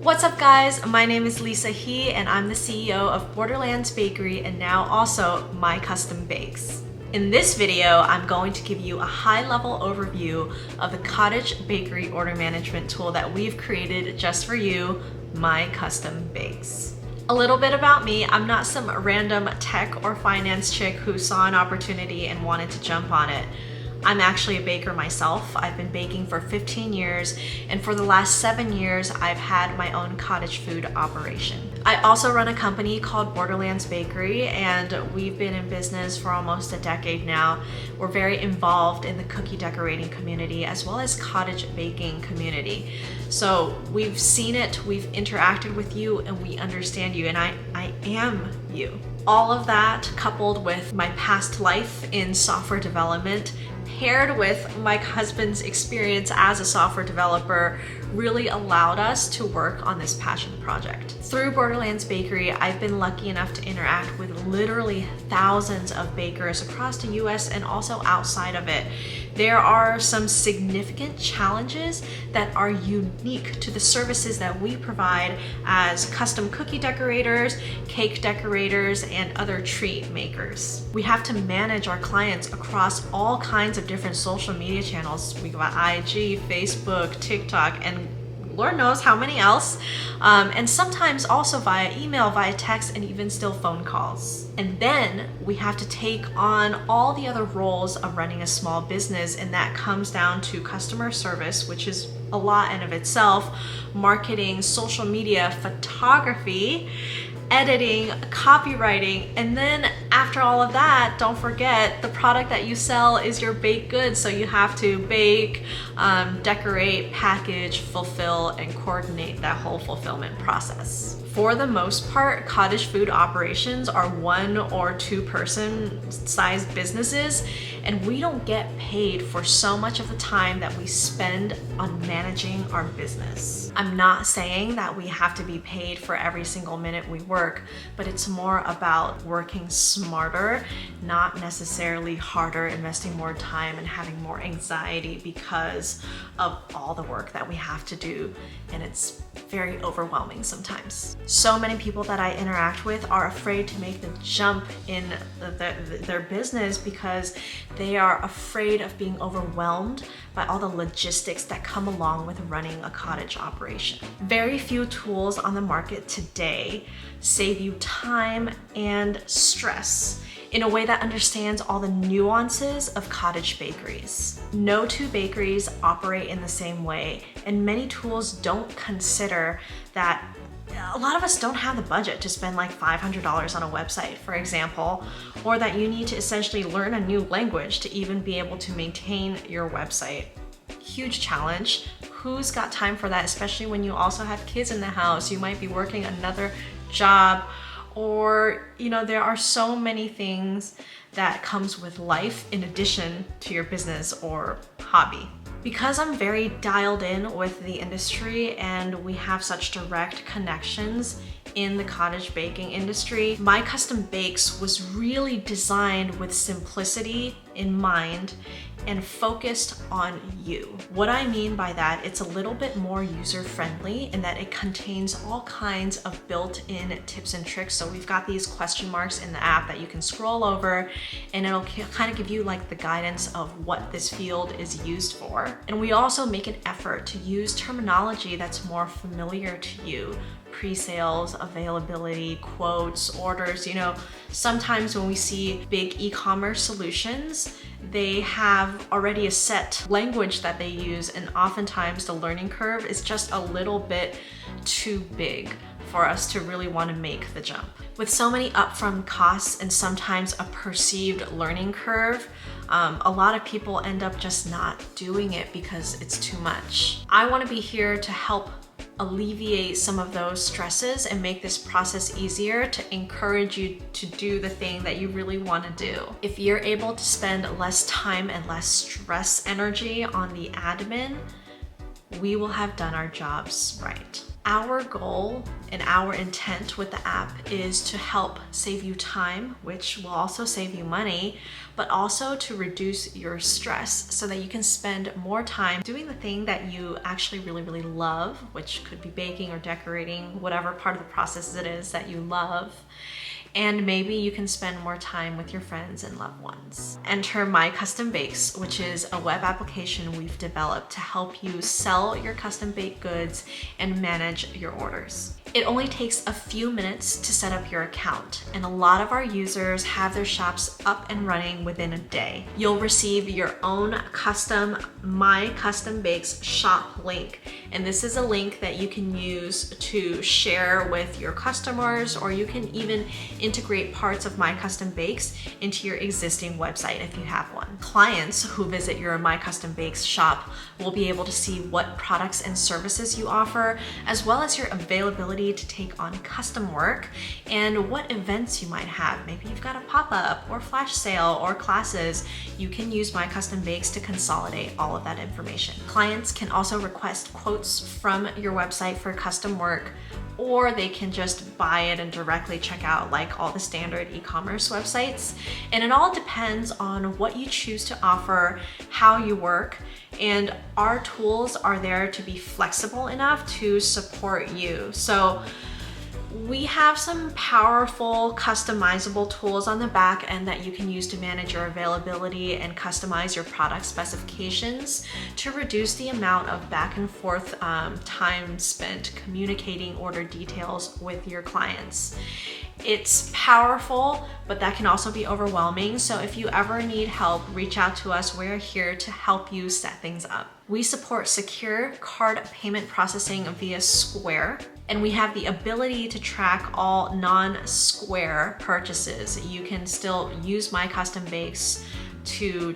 What's up guys, my name is Lisa He and I'm the CEO of Borderlands Bakery and now also My Custom Bakes. In this video, I'm going to give you a high-level overview of the Cottage bakery order management tool that we've created just for you, My Custom Bakes. A little bit about me, I'm not some random tech or finance chick who saw an opportunity and wanted to jump on it. I'm actually a baker myself. I've been baking for 15 years, and for the last 7 years, I've had my own cottage food operation. I also run a company called Borderlands Bakery, and we've been in business for almost a decade now. We're very involved in the cookie decorating community as well as cottage baking community. So we've seen it, we've interacted with you, and we understand you, and I am you. All of that coupled with my past life in software development paired with my husband's experience as a software developer really allowed us to work on this passion project. Through Borderlands Bakery, I've been lucky enough to interact with literally thousands of bakers across the US and also outside of it. There are some significant challenges that are unique to the services that we provide as custom cookie decorators, cake decorators, and other treat makers. We have to manage our clients across all kinds of different social media channels. We got IG, Facebook, TikTok, and Lord knows how many else, and sometimes also via email, via text, and even still phone calls. And then we have to take on all the other roles of running a small business, and that comes down to customer service, which is a lot in of itself, marketing, social media, photography, editing, copywriting, and then after all of that, don't forget the product that you sell is your baked goods, so you have to bake, decorate, package, fulfill, and coordinate that whole fulfillment process. For the most part, cottage food operations are 1 or 2 person sized businesses, and we don't get paid for so much of the time that we spend on managing our business. I'm not saying that we have to be paid for every single minute we work, but it's more about working smarter, not necessarily harder, investing more time and having more anxiety because of all the work that we have to do, and it's very overwhelming sometimes. So many people that I interact with are afraid to make the jump in their business because they are afraid of being overwhelmed by all the logistics that come along with running a cottage operation. Very few tools on the market today save you time and stress in a way that understands all the nuances of cottage bakeries. No 2 bakeries operate in the same way, and many tools don't consider that a lot of us don't have the budget to spend like $500 on a website, for example, or that you need to essentially learn a new language to even be able to maintain your website. Huge challenge. Who's got time for that, especially when you also have kids in the house? You might be working another job, or there are so many things that comes with life in addition to your business or hobby. Because I'm very dialed in with the industry and we have such direct connections in the cottage baking industry, My Custom Bakes was really designed with simplicity in mind and focused on you. What I mean by that, it's a little bit more user-friendly in that it contains all kinds of built-in tips and tricks. So we've got these question marks in the app that you can scroll over, and it'll kind of give you like the guidance of what this field is used for. And we also make an effort to use terminology that's more familiar to you. Pre-sales, availability, quotes, orders. Sometimes when we see big e-commerce solutions, they have already a set language that they use, and oftentimes the learning curve is just a little bit too big for us to really want to make the jump. With so many upfront costs and sometimes a perceived learning curve, a lot of people end up just not doing it because it's too much. I want to be here to help alleviate some of those stresses and make this process easier to encourage you to do the thing that you really want to do. If you're able to spend less time and less stress energy on the admin, we will have done our jobs right. Our goal and our intent with the app is to help save you time, which will also save you money, but also to reduce your stress so that you can spend more time doing the thing that you actually really love, which could be baking or decorating, whatever part of the process it is that you love. And maybe you can spend more time with your friends and loved ones. Enter My Custom Bakes, which is a web application we've developed to help you sell your custom baked goods and manage your orders. It only takes a few minutes to set up your account, and a lot of our users have their shops up and running within a day. You'll receive your own custom My Custom Bakes shop link, and this is a link that you can use to share with your customers, or you can even integrate parts of My Custom Bakes into your existing website if you have one. Clients who visit your My Custom Bakes shop will be able to see what products and services you offer, as well as your availability to take on custom work and what events you might have. Maybe you've got a pop-up or flash sale or classes. You can use My Custom Bakes to consolidate all of that information. Clients can also request quotes from your website for custom work, or they can just buy it and directly check out like all the standard e-commerce websites. And it all depends on what you choose to offer, how you work, and our tools are there to be flexible enough to support you. So we have some powerful customizable tools on the back end that you can use to manage your availability and customize your product specifications to reduce the amount of back and forth time spent communicating order details with your clients. It's powerful, but that can also be overwhelming. So if you ever need help, reach out to us. We're here to help you set things up. We support secure card payment processing via Square, and we have the ability to track all non-Square purchases. You can still use My Custom Bakes to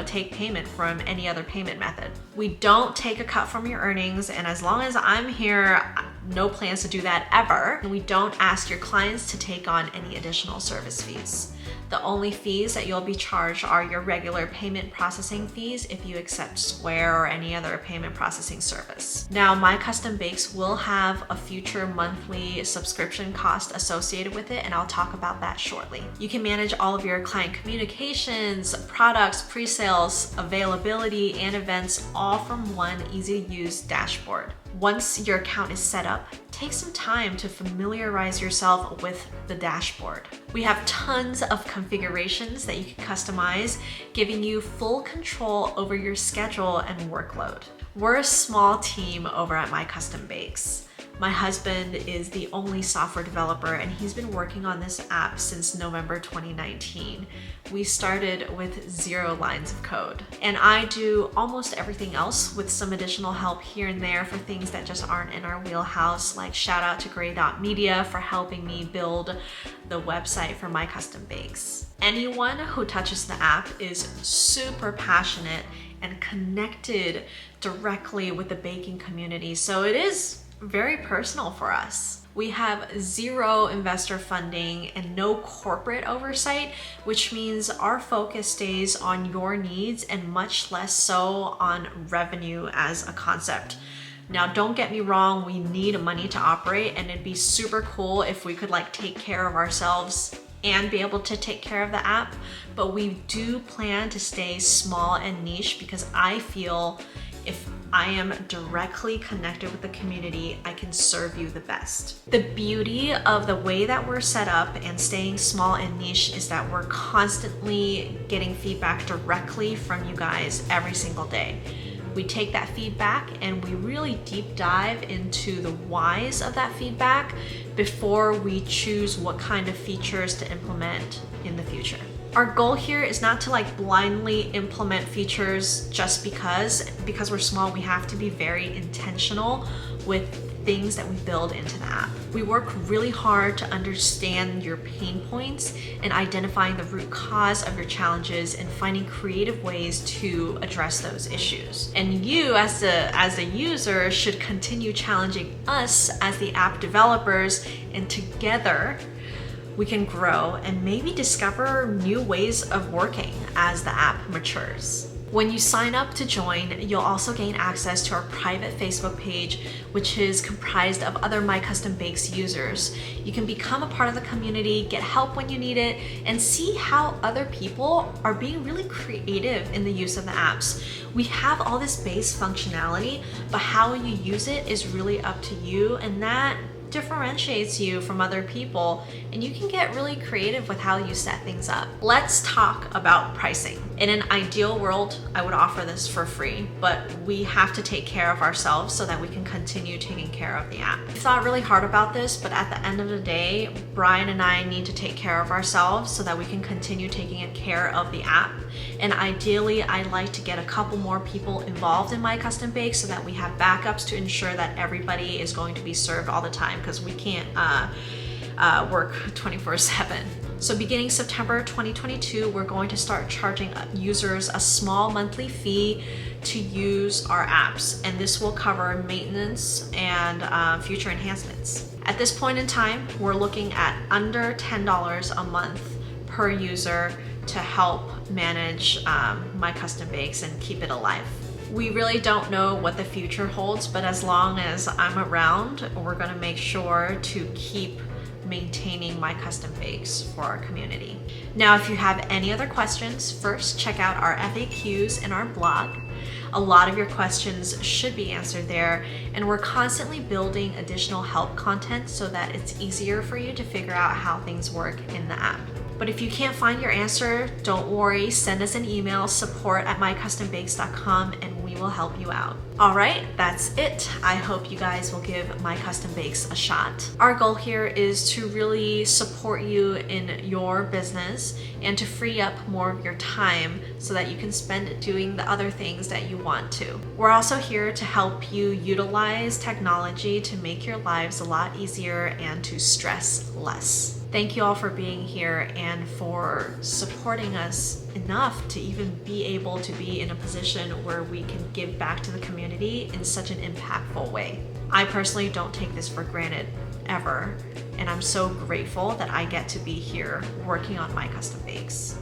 take payment from any other payment method. We don't take a cut from your earnings, and as long as I'm here, no plans to do that ever. And we don't ask your clients to take on any additional service fees. The only fees that you'll be charged are your regular payment processing fees if you accept Square or any other payment processing service. Now, My Custom Bakes will have a future monthly subscription cost associated with it, and I'll talk about that shortly. You can manage all of your client communications, products, pre-sales, availability, and events all from one easy-to-use dashboard. Once your account is set up, take some time to familiarize yourself with the dashboard. We have tons of configurations that you can customize, giving you full control over your schedule and workload. We're a small team over at My Custom Bakes. My husband is the only software developer, and he's been working on this app since November 2019. We started with 0 lines of code, and I do almost everything else with some additional help here and there for things that just aren't in our wheelhouse, like shout out to Gray.media for helping me build the website for My Custom Bakes. Anyone who touches the app is super passionate and connected directly with the baking community, so it is very personal for us. We have 0 investor funding and no corporate oversight, which means our focus stays on your needs and much less so on revenue as a concept. Now, don't get me wrong, we need money to operate, and it'd be super cool if we could take care of ourselves and be able to take care of the app, but we do plan to stay small and niche because I feel if I am directly connected with the community, I can serve you the best. The beauty of the way that we're set up and staying small and niche is that we're constantly getting feedback directly from you guys every single day. We take that feedback and we really deep dive into the whys of that feedback before we choose what kind of features to implement in the future. Our goal here is not to blindly implement features just because we're small. We have to be very intentional with things that we build into the app. We work really hard to understand your pain points and identifying the root cause of your challenges and finding creative ways to address those issues. And you as a user should continue challenging us as the app developers, and together we can grow and maybe discover new ways of working as the app matures. When you sign up to join, you'll also gain access to our private Facebook page, which is comprised of other My Custom Bakes users. You can become a part of the community, get help when you need it, and see how other people are being really creative in the use of the apps. We have all this base functionality, but how you use it is really up to you, and that differentiates you from other people, and you can get really creative with how you set things up. Let's talk about pricing. In an ideal world, I would offer this for free, but we have to take care of ourselves so that we can continue taking care of the app. I thought really hard about this, but at the end of the day, Brian and I need to take care of ourselves so that we can continue taking care of the app. And ideally, I'd like to get a couple more people involved in My Custom Bake so that we have backups to ensure that everybody is going to be served all the time, because we can't work 24/7. So beginning September 2022, we're going to start charging users a small monthly fee to use our apps, and this will cover maintenance and future enhancements. At this point in time, we're looking at under $10 a month per user to help manage My Custom Bakes and keep it alive. We really don't know what the future holds, but as long as I'm around, we're gonna make sure to keep maintaining My Custom Bakes for our community. Now, if you have any other questions, first check out our FAQs in our blog. A lot of your questions should be answered there, and we're constantly building additional help content so that it's easier for you to figure out how things work in the app. But if you can't find your answer, don't worry, send us an email, support@mycustombakes.com, and we will help you out. All right, that's it. I hope you guys will give My Custom Bakes a shot. Our goal here is to really support you in your business and to free up more of your time so that you can spend it doing the other things that you want to. We're also here to help you utilize technology to make your lives a lot easier and to stress less. Thank you all for being here and for supporting us enough to even be able to be in a position where we can give back to the community in such an impactful way. I personally don't take this for granted ever, and I'm so grateful that I get to be here working on My Custom Bakes.